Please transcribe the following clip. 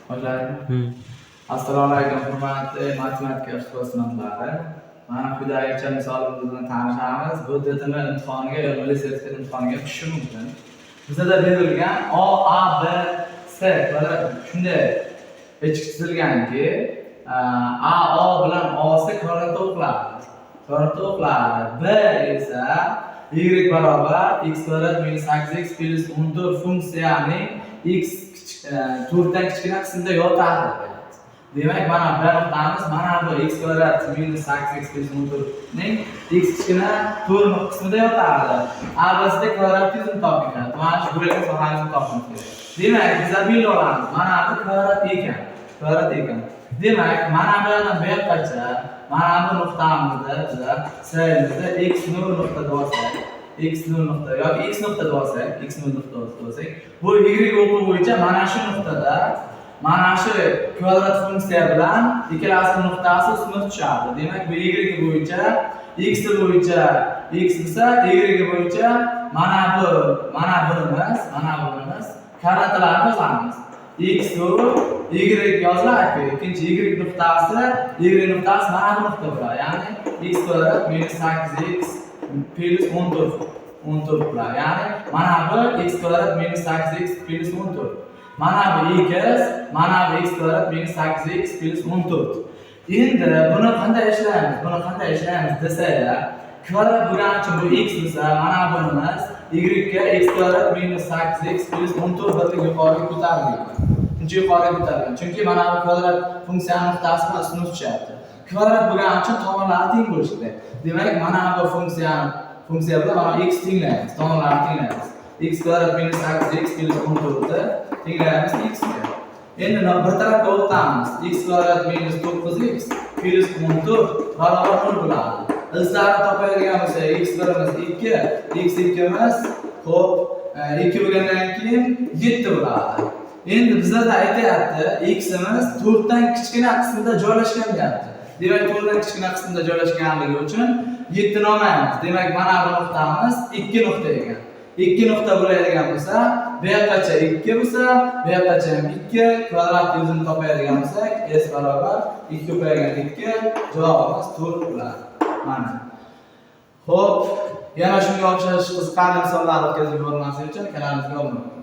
Başlayalım. Assalomu alaykum hurmatli matematika ixtisoslari. Mana quyidagicha misolimiz bilan tanishamiz. Bu DTM imtihoniga yoki sertifikat imtihoniga tushishi mumkin. Bizda berilgan A, B, C shunday echki chizilganki, A bilan O C kvadratda o'qiladi. B esa y barobar x kvadrat minus 8x plus 14 funksiyaning x 4dan kichkina qismida yotadi. Demak, mana bu nuqtamiz mana bu x kvadrat minus 8x plus 14 ning x kichkina 4 qismida yotadi. A-da kvadratingizni toping. Mana shu bo'lgan sohangizni toping. Demak, biz bilib olamiz. Mana bu kvadrat ekan. Demak, mana bu yerdan bu yoqqacha mana bu nuqtamizda biza sayimizda x0 nuqtada olsak, x0 nuqta yoki x nuqtada olsak, bu y o'quv bo'yicha mana shu nuqtada mana shu kvadrat funksiya bilan ikkalasi nuqtasi ustma tushadi. Demak, bu y bo'yicha x bo'yicha x bo'lsa, y bo'yicha mana bunimiz kvadratlarni yozamiz. X y yoziladi. Ikkinchi y nuqtasi mana bu nuqta bo'ladi. Ya'ni x kvadrat minus 8x plus 14 bo'ladi. Ya'ni mana bu x kvadrat minus 8x plus 14. Mana bu x kvadrat minus 8x plus 14. Endi buni qanday ishlaymiz desak, kvadrat bo'lgani uchun bu x bo'lsa, mana bunimiz y ga x kvadrat minus 8x plus 14 birga yuqoriga ko'tarilgan. Chunki mana bu kvadrat funksiyaning nuqtasi bilan ustma tushyapti. Kvadrat bo'lgani uchun tomonlari teng bo'lishi kerak. Demak, mana bu funksiya bilan mana x tenglaymiz, tomonlarni tenglaymiz. X kvadrat minus 8x plus 14 tenglaymiz x ga. Endi bir tarafga o'tamiz. X kvadrat minus 9x plus 14 barobar 0 bo'ladi. Izlarni topadigan bo'lsa, x1imiz 2, x2imiz xo'p, 2 bo'lgandan keyin 7 bo'ladi. Endi bizlarda aytayapti, ximiz 4 dan kichkina qismida joylashgan deyapti. Demak, 4 dan kichkina qismda joylashganligi uchun 7 ni olmaymiz. Demak, mana bu nuqtamiz 2 nuqta ekan. 2 nuqta bo'ladigan bo'lsa, bu yoqqacha 2 bo'lsa, bu yoqqacha ham 2, kvadrat yuzini topadigan bo'lsak, s barobar 2 ko'paygan 2, javobimiz 4 bo'ladi. Mana. Xo'p, yana shunga o'xshash qiziqarli misollarni o'tkazib yubormaslik uchun kanalimizga obuna bo'ling.